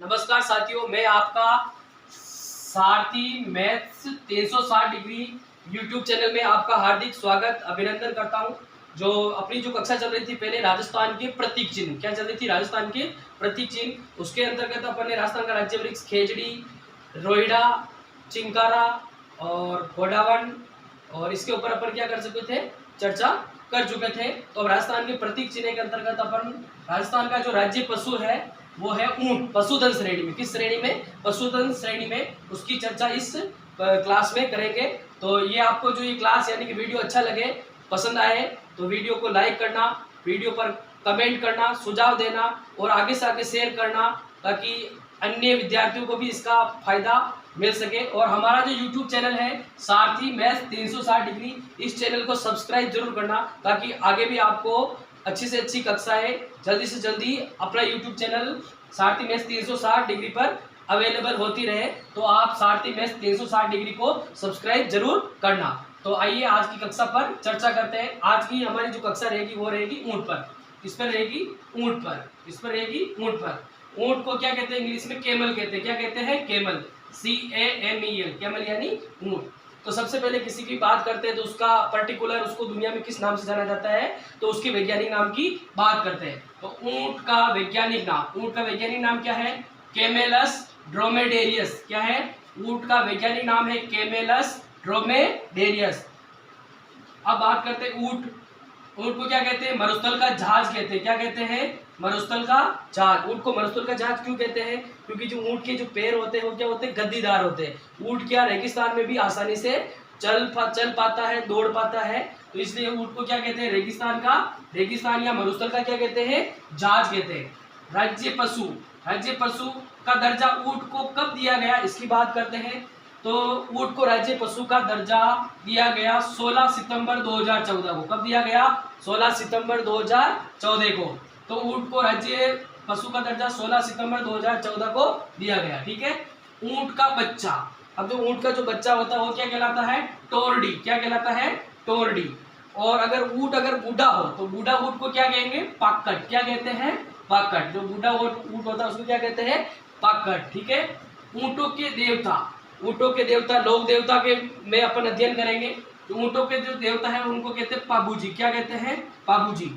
नमस्कार साथियों, मैं आपका सारथी मैथ्स 360 डिग्री यूट्यूब चैनल में आपका हार्दिक स्वागत अभिनंदन करता हूं। जो अपनी जो कक्षा चल रही थी पहले राजस्थान के प्रतीक चिन्ह, क्या चल रही थी? राजस्थान के प्रतीक चिन्ह। उसके अंतर्गत अपन ने राजस्थान का राज्य वृक्ष खेजड़ी, रोहिड़ा, चिंकारा और घोड़ावन, और इसके ऊपर अपन क्या कर चुके थे? चर्चा कर चुके थे। तो अब राजस्थान के प्रतीक चिन्ह के अंतर्गत अपन राजस्थान का जो राज्य पशु है वो है ऊंट। पशुधन श्रेणी में, किस श्रेणी में? पशुधन श्रेणी में। उसकी चर्चा इस क्लास में करेंगे। तो ये आपको जो ये क्लास यानी कि वीडियो अच्छा लगे, पसंद आए तो वीडियो को लाइक करना, वीडियो पर कमेंट करना, सुझाव देना और आगे से आगे शेयर करना, ताकि अन्य विद्यार्थियों को भी इसका फायदा मिल सके। और हमारा जो यूट्यूब चैनल है सारथी मैथ्स 360 डिग्री, इस चैनल को सब्सक्राइब जरूर करना, ताकि आगे भी आपको अच्छी से अच्छी कक्षाएं जल्दी से जल्दी अपना यूट्यूब चैनल सारथी मैथ्स 360 डिग्री पर अवेलेबल होती रहे। तो आप सारथी मैथ्स 360 डिग्री को सब्सक्राइब जरूर करना। तो आइए आज की कक्षा पर चर्चा करते हैं। आज की हमारी जो कक्षा रहेगी वो रहेगी ऊंट पर। किस पर रहेगी? ऊंट पर। किस पर रहेगी? ऊंट पर। ऊंट को क्या कहते हैं? इंग्लिश में कैमल कहते हैं। क्या कहते हैं? कैमल, CAMEL, कैमल यानी ऊंट। तो सबसे पहले किसी की बात करते हैं तो उसका पर्टिकुलर, उसको दुनिया में किस नाम से जाना जाता है, तो उसके वैज्ञानिक नाम की बात करते हैं। तो ऊंट का वैज्ञानिक नाम, ऊंट का वैज्ञानिक नाम क्या है? कैमेलस ड्रोमेडेरियस। क्या है? ऊंट का वैज्ञानिक नाम है कैमेलस ड्रोमेडेरियस। अब बात करते हैं ऊंट। ऊंट को क्या कहते हैं? मरुस्थल का जहाज कहते हैं। क्या कहते हैं? मरुस्थल का जहाज। ऊंट को मरुस्थल का जहाज क्यों कहते हैं? क्योंकि जो ऊंट के जो पैर होते हैं वो क्या होते हैं? गद्दीदार होते हैं। ऊंट क्या रेगिस्तान में भी आसानी से चल पाता है, दौड़ पाता है। तो इसलिए ऊंट को क्या कहते हैं? रेगिस्तान या मरुस्थल का क्या कहते हैं? जहाज कहते हैं। राज्य पशु, राज्य पशु का दर्जा ऊंट को कब दिया गया, इसकी बात करते हैं। तो ऊंट को राज्य पशु का दर्जा दिया गया 16 सितंबर 2014 को। कब दिया गया? 16 सितंबर 2014 को। तो ऊंट को राज्य पशु का दर्जा 16 सितंबर 2014 को दिया गया। ठीक है। ऊंट का बच्चा, अब जो ऊंट का जो बच्चा होता है वो क्या कहलाता है? टोरडी। क्या कहलाता है? टोरडी। और अगर ऊंट बूढ़ा हो तो बूढ़ा ऊंट को क्या कहेंगे? पाकट। क्या कहते हैं? पाकट। जो बूढ़ा ऊंट होता है उसको क्या कहते हैं? पाकट। ठीक है। ऊंटों के देवता, ऊंटों के देवता लोक देवता के में अपन अध्ययन करेंगे। तो ऊंटों के जो देवता है उनको कहते हैं पाबूजी। क्या कहते हैं? पाबूजी।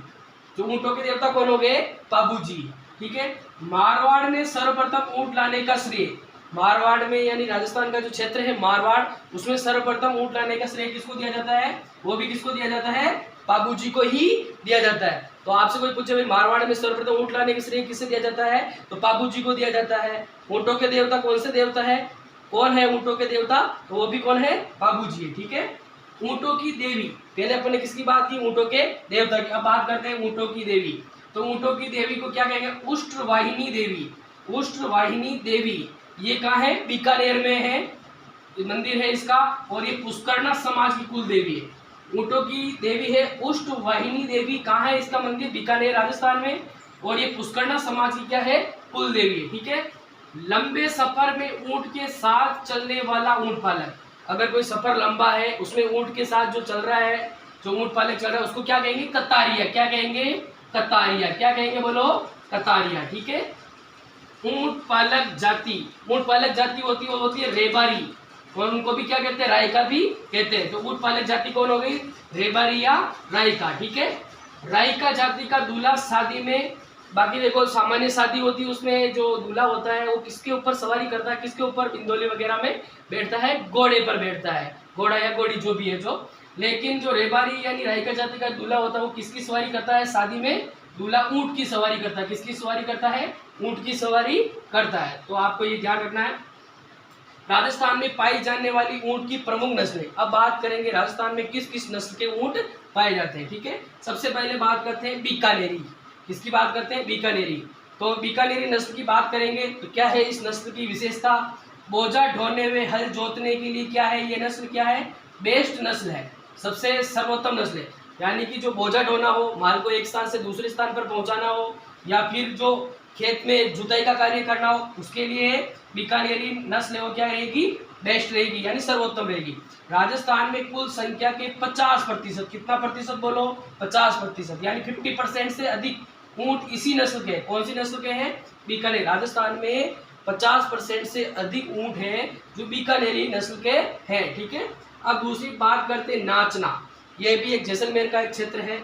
जो ऊंटों के देवता कौन हो गए? पाबूजी। ठीक है। मारवाड़ में सर्वप्रथम ऊंट लाने का श्रेय, मारवाड़ में यानी राजस्थान का जो क्षेत्र है मारवाड़, उसमें सर्वप्रथम ऊंट लाने का श्रेय किसको दिया जाता है? वो भी किसको दिया जाता है? पाबूजी को ही दिया जाता है। तो आपसे कोई पूछे भाई मारवाड़ में सर्वप्रथम ऊंट लाने का श्रेय किससे दिया जाता है, तो पाबूजी को दिया जाता है। ऊंटों के देवता कौन से देवता है? कौन है ऊंटों के देवता? तो वो भी कौन है? पाबूजी है। ठीक है। ऊंटों की देवी, पहले अपन ने किसकी बात की? ऊंटों के देवता की। अब बात करते हैं ऊंटों की देवी। तो ऊंटों की देवी को क्या कहेंगे? उष्ट्रवाहिनी देवी। उष्ट्रवाहिनी देवी ये कहाँ है? बीकानेर में है, मंदिर है इसका। और ये पुष्करना समाज की कुल देवी है। ऊंटों की देवी है उष्ट्रवाहिनी देवी। कहाँ है इसका मंदिर? बीकानेर राजस्थान में। और ये पुष्करना समाज की क्या है? कुल देवी है। ठीक है। लंबे सफर में ऊंट के साथ चलने वाला ऊंट पालक, अगर कोई सफर लंबा है उसमें ऊंट के साथ जो चल रहा है, जो ऊंट पालक चल रहा है, उसको क्या कहेंगे? कतारिया। क्या कहेंगे? कतारिया। क्या कहेंगे? बोलो, कतारिया। ठीक है। ऊंट पालक जाति, ऊंट पालक जाति होती है रेबारी, और उनको भी क्या कहते हैं? रायका भी कहते हैं। तो ऊंट पालक जाति कौन हो गई? रेबारी या रायका। ठीक है। रायका जाति का दूल्हा शादी में, बाकी देखो सामान्य शादी होती है उसमें जो दूल्हा होता है वो किसके ऊपर सवारी करता है? किसके ऊपर? बिंदोली वगैरह में बैठता है, घोड़े पर बैठता है, घोड़ा या घोड़ी जो भी है जो। लेकिन जो रेबारी यानी रायका जाति का दूल्हा होता है वो किसकी सवारी करता है? शादी में दूल्हा ऊंट की सवारी करता है। किसकी सवारी करता है? ऊंट की सवारी करता है। तो आपको ये ध्यान रखना है। राजस्थान में पाई जाने वाली ऊंट की प्रमुख नस्लें। अब बात करेंगे राजस्थान में किस किस नस्ल के ऊंट पाए जाते हैं। ठीक है। सबसे पहले बात करते हैं बीकानेरी। किसकी बात करते हैं? बीकानेरी। तो बीकानेरी नस्ल की बात करेंगे तो क्या है इस नस्ल की विशेषता? बोझा ढोने में हल जोतने के लिए क्या है? ये नस्ल क्या है? बेस्ट नस्ल है, सबसे सर्वोत्तम नस्ल है। यानी कि जो बोझा ढोना हो, माल को एक स्थान से दूसरे स्थान पर पहुंचाना हो, या फिर जो खेत में जुताई का कार्य करना हो, उसके लिए बीकानेरी नस्ल है वो क्या रहेगी? बेस्ट रहेगी, यानी सर्वोत्तम रहेगी। राजस्थान में कुल संख्या के 50%, कितना प्रतिशत बोलो? 50%, यानी 50% से अधिक ऊंट इसी नस्ल के। कौन सी नस्ल के हैं? बीकानेर। राजस्थान में 50% से अधिक ऊंट हैं जो बीकानेरी नस्ल के हैं। ठीक है, अब दूसरी बात करते हैं नाचना। ये भी एक जैसलमेर का एक क्षेत्र है।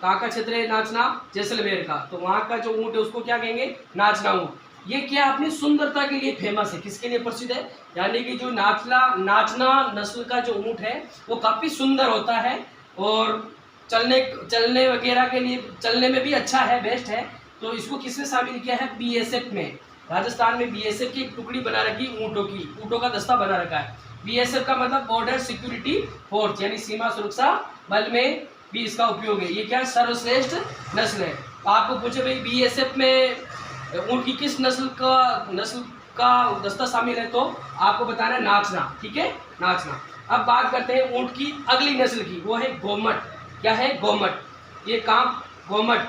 कहाँ का क्षेत्र है नाचना? जैसलमेर का। तो वहाँ का जो ऊंट है उसको क्या कहेंगे? नाचना ऊंट। ये क्या अपनी सुंदरता के लिए फेमस है। किसके लिए प्रसिद्ध है? यानी कि जो नाचना नस्ल का जो ऊंट है वो काफी सुंदर होता है और चलने वगैरह के लिए, चलने में भी अच्छा है, बेस्ट है। तो इसको किसने शामिल किया है? बीएसएफ में। राजस्थान में बीएसएफ की एक टुकड़ी बना रखी ऊँटों का दस्ता बना रखा है। बीएसएफ का मतलब बॉर्डर सिक्योरिटी फोर्स, यानी सीमा सुरक्षा बल में भी इसका उपयोग है। ये क्या सर्वश्रेष्ठ नस्ल है। आपको पूछे भाई बीएसएफ में ऊँट की किस नस्ल का दस्ता शामिल है, तो आपको बताना है नाचना। ठीक है, नाचना। अब बात करते हैं ऊँट की अगली नस्ल की, वो है गोमट। क्या है? गोमट। ये काम गोमट,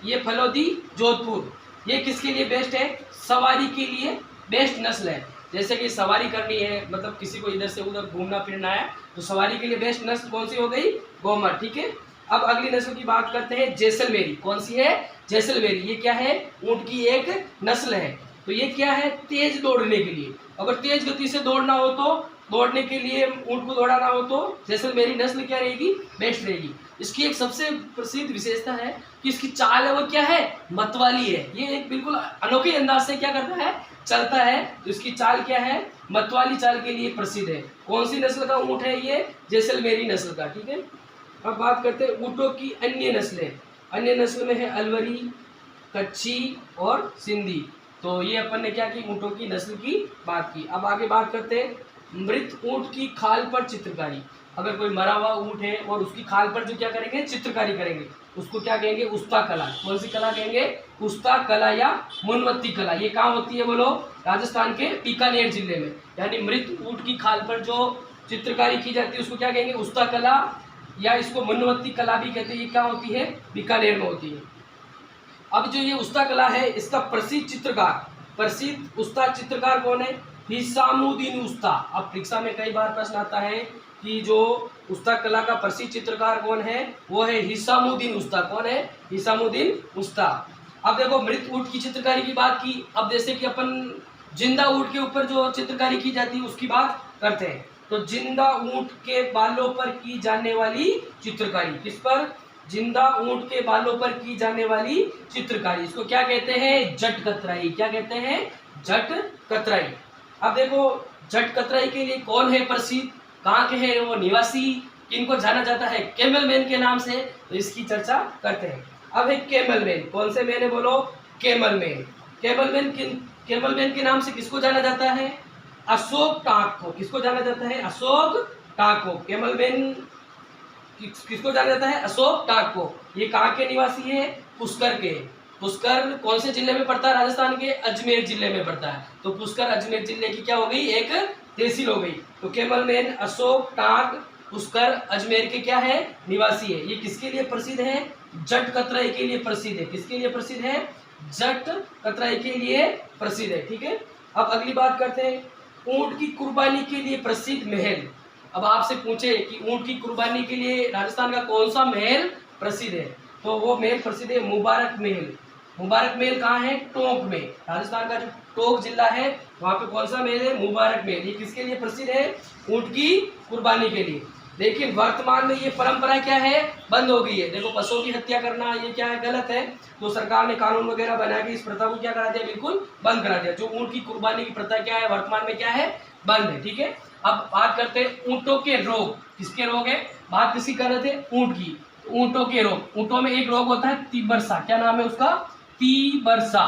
ये फलोदी जोधपुर। ये किसके लिए बेस्ट है? सवारी के लिए बेस्ट नस्ल है। जैसे कि सवारी करनी है, मतलब किसी को इधर से उधर घूमना फिरना है, तो सवारी के लिए बेस्ट नस्ल कौन सी हो गई? गोमट। ठीक है, अब अगली नस्ल की बात करते हैं जैसलमेरी। कौन सी है? जैसलमेरी। ये क्या है? ऊंट की एक नस्ल है। तो ये क्या है? तेज दौड़ने के लिए, अगर तेज गति से दौड़ना हो तो, दौड़ने के लिए ऊंट को दौड़ाना हो तो जैसलमेरी नस्ल क्या रहेगी? बेस्ट रहेगी। इसकी एक सबसे प्रसिद्ध विशेषता है कि इसकी चाल है वो क्या है? मतवाली है। ये एक बिल्कुल अनोखे अंदाज से क्या करता है? चलता है। तो इसकी चाल क्या है? मतवाली चाल के लिए प्रसिद्ध है। कौन सी नस्ल का ऊंट है ये? जैसलमेरी नस्ल का। ठीक है, अब बात करते हैं ऊँटों की अन्य नस्लें। अन्य नस्ल में है अलवरी, कच्छी और सिंधी। तो ये अपन ने क्या की? ऊँटों की नस्ल की बात की। अब आगे बात करते हैं मृत ऊँट की खाल पर चित्रकारी। अगर कोई मरा हुआ ऊँट है और उसकी खाल पर जो क्या करेंगे? चित्रकारी करेंगे, उसको क्या कहेंगे? उस्ता कला। कौन सी कला कहेंगे? उस्ता कला या मुनवत्ती कला। ये कहाँ होती है बोलो? राजस्थान के बीकानेर जिले में। यानी मृत ऊँट की खाल पर जो चित्रकारी की जाती है उसको क्या कहेंगे? उस्ता कला या इसको मुनवत्ती कला भी कहते हैं। ये क्या होती है? बीकानेर में होती है। अब जो ये उस्ता कला है, इसका प्रसिद्ध उस्ता चित्रकार कौन है? हिसामुद्दीन उस्ता। अब परीक्षा में कई बार प्रश्न आता है कि जो उस्ता कला का प्रसिद्ध चित्रकार कौन है? वो है हिसामुद्दीन उस्ता। कौन है? हिसामुद्दीन उस्ता। अब देखो मृत ऊँट की चित्रकारी की बात की। अब जैसे कि अपन जिंदा ऊँट के ऊपर जो चित्रकारी की जाती है उसकी बात करते हैं। तो जिंदा ऊँट के बालों पर की जाने वाली चित्रकारी, किस पर? जिंदा ऊँट के बालों पर की जाने वाली चित्रकारी, इसको क्या कहते हैं? जट कतराई। क्या कहते हैं? जट कतराई। अब देखो जट कतराई के लिए कौन है प्रसिद्ध, कहाँ के हैं वो निवासी, किनको जाना जाता है? कैमल मैन के नाम से। तो इसकी चर्चा करते हैं। अब है कैमल मैन। कौन से मैन है बोलो? Camel man. कैमल मैन के नाम से किसको जाना जाता है? अशोक टाक को। किसको जाना जाता है? अशोक टाक को। कैमल मैन किसको जाना जाता है? अशोक टाक को। ये कहाँ के निवासी है? पुष्कर के। पुष्कर कौन से जिले में पड़ता है? राजस्थान के अजमेर जिले में पड़ता है। तो पुष्कर अजमेर जिले की क्या हो गई? एक तहसील हो गई। तो कैमल मैन, अशोक टाक, पुष्कर अजमेर के क्या है? निवासी है। ये किसके लिए प्रसिद्ध है? जट कतराई के लिए प्रसिद्ध है। किसके लिए प्रसिद्ध है? जट कतराई के लिए प्रसिद्ध है। ठीक है, अब अगली बात करते हैं ऊँट की कुर्बानी के लिए प्रसिद्ध महल। अब आपसे पूछे कि ऊँट की कुर्बानी के लिए राजस्थान का कौन सा महल प्रसिद्ध है, तो वो महल प्रसिद्ध है मुबारक महल। मुबारक महल कहाँ है? टोंक में। राजस्थान का जो टोंक जिला है वहाँ पे कौन सा महल है? मुबारक महल। ये किसके लिए प्रसिद्ध है? ऊँट की कुर्बानी के लिए। लेकिन वर्तमान में ये परंपरा क्या है? बंद हो गई है। देखो पशुओं की हत्या करना ये क्या है? गलत है। तो सरकार ने कानून वगैरह बना के इस प्रथा को क्या करा दिया? बिल्कुल बंद करा दिया। जो ऊँट की कुर्बानी की प्रथा क्या है? वर्तमान में क्या है? बंद है। ठीक है, अब बात करते हैं ऊँटों के रोग। किसके रोग है? बात किसकी कर रहे थे? ऊँट की। ऊँटों के रोग। ऊँटों में एक रोग होता है तीबरसा। क्या नाम है उसका? तीबरसा।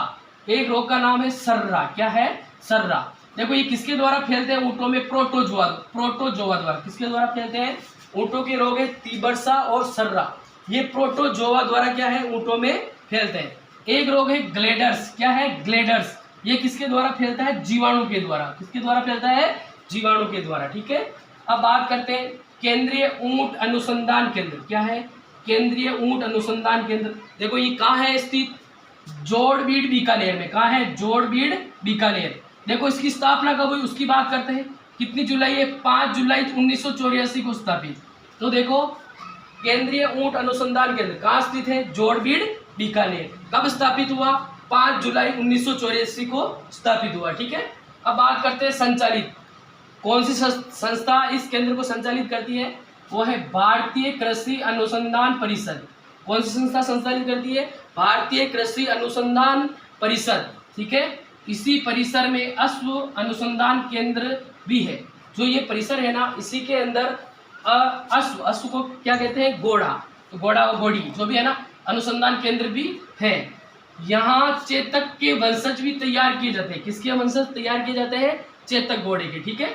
एक रोग का नाम है सर्रा। क्या है? सर्रा। देखो ये किसके द्वारा फैलते हैं? ऊँटों में प्रोटोजोआ द्वारा। किसके द्वारा फैलते हैं? ऊँटों के रोग है तीबरसा और सर्रा। ये प्रोटोजोआ द्वारा क्या है? ऊँटों में फैलते हैं। एक रोग है ग्लेडर्स। क्या है? ग्लेडर्स। ये किसके द्वारा फैलता है? जीवाणु के द्वारा। किसके द्वारा फैलता है? जीवाणु के द्वारा। ठीक है, अब बात करते हैं केंद्रीय ऊँट अनुसंधान केंद्र। क्या है? केंद्रीय ऊँट अनुसंधान केंद्र। देखो ये कहाँ है स्थित? जोड़बीड़ बीकानेर में। कहाँ है? जोड़बीड़ बीकानेर। देखो इसकी स्थापना कब हुई उसकी बात करते हैं। कितनी जुलाई है? 5 जुलाई 1984 को स्थापित। तो देखो केंद्रीय ऊँट अनुसंधान केंद्र कहाँ स्थित है? जोड़बीड़ बीकानेर। कब स्थापित हुआ? 5 जुलाई 1984 को स्थापित हुआ। ठीक है, अब बात करते हैं संचालित, कौन सी संस्था इस केंद्र को संचालित करती है, वो है भारतीय कृषि अनुसंधान परिषद। कौन सी संस्था संचालित करती है, भारतीय कृषि अनुसंधान परिषद। ठीक है, इसी परिसर में अश्व अनुसंधान केंद्र भी है। जो ये परिसर है ना, इसी के अंदर अश्व को क्या कहते हैं, घोड़ा, तो घोड़ा और घोड़ी जो भी है ना, अनुसंधान केंद्र भी है। यहाँ चेतक के वंशज भी तैयार किए जाते हैं। किसके वंशज तैयार किए जाते हैं, चेतक घोड़े के। ठीक है,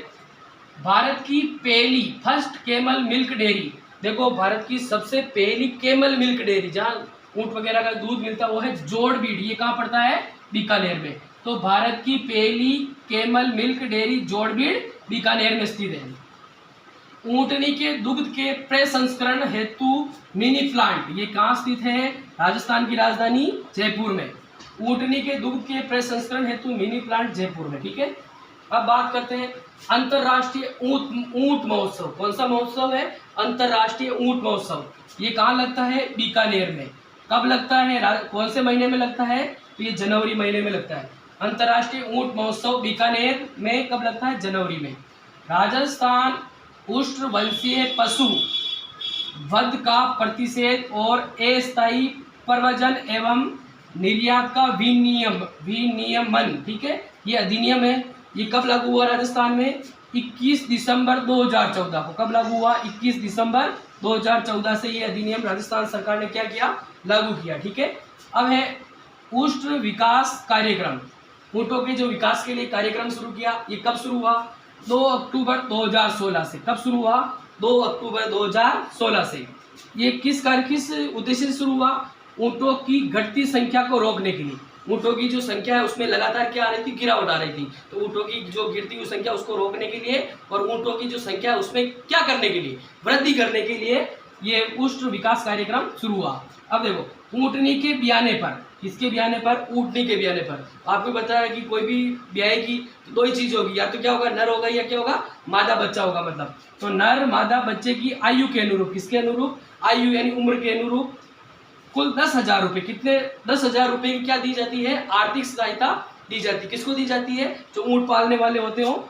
भारत की पहली फर्स्ट केमल मिल्क डेयरी, देखो भारत की सबसे पहली केमल मिल्क डेयरी जहाँ ऊँट वगैरह का दूध मिलता है वो है जोड़बीड़। ये कहाँ पड़ता है, बीकानेर में। तो भारत की पहली camel milk dairy Jorbeer Bikaner में स्थित है। ऊंटनी के दुग्ध के प्रसंस्करण हेतु मिनी प्लांट, ये कहाँ स्थित है, राजस्थान की राजधानी जयपुर में। ऊंटनी के दुग्ध के प्रसंस्करण हेतु मिनी प्लांट जयपुर में। ठीक है, अब बात करते हैं अंतरराष्ट्रीय ऊंट महोत्सव। कौन सा महोत्सव है, अंतरराष्ट्रीय ऊंट महोत्सव। ये कहाँ लगता है, बीकानेर में। कब लगता है, कौन से महीने में लगता है, तो ये जनवरी महीने में लगता है। अंतरराष्ट्रीय ऊंट महोत्सव बीकानेर में कब लगता है, जनवरी में। राजस्थान उष्णवंशीय पशु वध का प्रतिषेध और अस्थायी प्रव्रजन एवं निर्यात का विनियमन। ठीक है, ये अधिनियम है, ये कब लागू हुआ राजस्थान में, 21 दिसंबर 2014 को। कब लागू हुआ, 21 दिसंबर 2014 से ये अधिनियम राजस्थान सरकार ने क्या किया, लागू किया। ठीक है, अब है उष्ण विकास कार्यक्रम, ऊँटों के जो विकास के लिए कार्यक्रम शुरू किया। ये कब शुरू हुआ, 2 अक्टूबर 2016 से। कब शुरू हुआ, 2 अक्टूबर 2016 से। ये किस उद्देश्य से शुरू हुआ, ऊँटों की घटती संख्या को रोकने के लिए। ऊँटों की जो संख्या है उसमें लगातार क्या आ रही थी, गिरावट आ रही थी। तो ऊँटों की जो गिरती हुई संख्या उसको रोकने के लिए और ऊँटों की जो संख्या है उसमें क्या करने के लिए, वृद्धि करने के लिए ये उष्ण विकास कार्यक्रम शुरू हुआ। अब देखो, ऊँटनी के ब्याने पर, किसके ब्याने पर, ऊँटनी के ब्याने पर। आपको बताया कि कोई भी ब्याएगी तो 2 ही चीज होगी, या तो क्या होगा, नर होगा या क्या होगा, मादा बच्चा होगा। मतलब तो नर मादा बच्चे की आयु के अनुरूप, किसके अनुरूप, आयु यानी उम्र के अनुरूप कुल 10,000 रुपये, कितने, 10,000 रुपये की क्या दी जाती है, आर्थिक सहायता दी जाती है। किसको दी जाती है, जो ऊँट पालने वाले होते हो,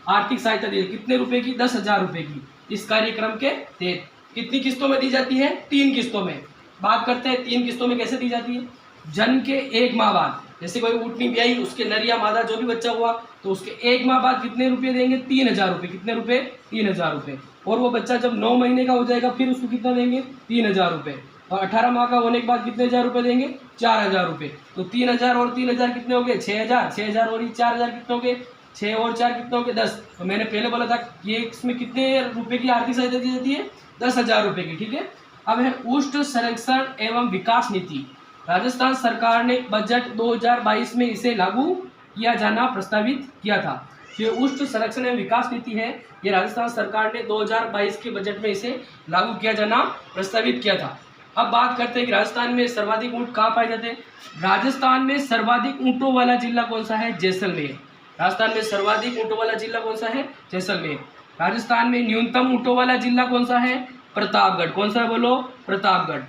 आर्थिक सहायता दी जाती है। कितने रुपए की, 10,000 रुपये की। इस कार्यक्रम के तहत कितनी किस्तों में दी जाती है, 3 किस्तों में। बात करते हैं 3 किस्तों में कैसे दी जाती है। जन्म के 1 माह बाद, जैसे कोई ऊँटनी ब्याई, उसके नर या मादा जो भी बच्चा हुआ तो उसके 1 माह बाद कितने रुपए देंगे, 3,000 रुपये। कितने रुपए, 3,000 रुपये। और वो बच्चा जब 9 महीने का हो जाएगा फिर उसको कितना देंगे, 3,000 रुपये। और 18 माह का होने के बाद कितने हज़ार रुपये देंगे, 4,000 रुपये। तो 3,000 और 3,000 कितने हो गए, 6,000। 6,000 और 4,000 कितने हो गए, 6 और 4 कितने हो गए, 10। तो मैंने पहले बोला था ये इसमें कितने रुपए की आर्थिक सहायता दी जाती है, 10,000 रुपये की। ठीक है, अब है उष्ण संरक्षण एवं विकास नीति। राजस्थान सरकार ने बजट 2022 में इसे लागू किया जाना प्रस्तावित किया था। ये उष्ण संरक्षण एवं विकास नीति है, ये राजस्थान सरकार ने 2022 के बजट में इसे लागू किया जाना प्रस्तावित किया था। अब बात करते हैं कि राजस्थान में सर्वाधिक ऊँट कहाँ पाए जाते हैं। राजस्थान में सर्वाधिक ऊँटों वाला जिला कौन सा है, जैसलमेर। राजस्थान में सर्वाधिक ऊँटों वाला जिला कौन सा है, जैसलमेर। राजस्थान में न्यूनतम ऊँटों वाला जिला कौन सा है, प्रतापगढ़। कौन सा है, बोलो, प्रतापगढ़।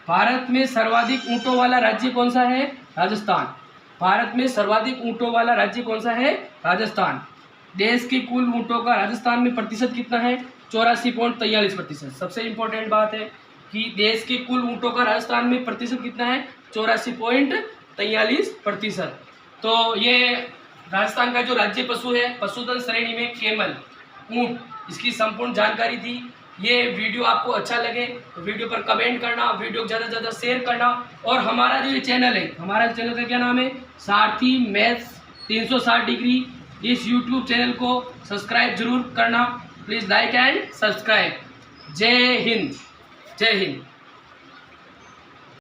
भारत में सर्वाधिक ऊँटों वाला राज्य कौन सा है, राजस्थान। भारत में सर्वाधिक ऊँटों वाला राज्य कौन सा है, राजस्थान। देश के कुल ऊँटों का राजस्थान में प्रतिशत कितना है, 84.43%। सबसे इम्पोर्टेंट बात है कि देश के कुल ऊँटों का राजस्थान में प्रतिशत कितना है, 84.43%। तो ये राजस्थान का जो राज्य पशु है, पशुधन श्रेणी में केमल ऊँट, इसकी संपूर्ण जानकारी थी। ये वीडियो आपको अच्छा लगे तो वीडियो पर कमेंट करना, वीडियो को ज़्यादा से ज़्यादा शेयर करना। और हमारा जो ये चैनल है, हमारा चैनल का क्या नाम है, सारथी मैथ्स 360 डिग्री। इस यूट्यूब चैनल को सब्सक्राइब जरूर करना, प्लीज़ लाइक एंड सब्सक्राइब। जय हिंद, जय हिंद।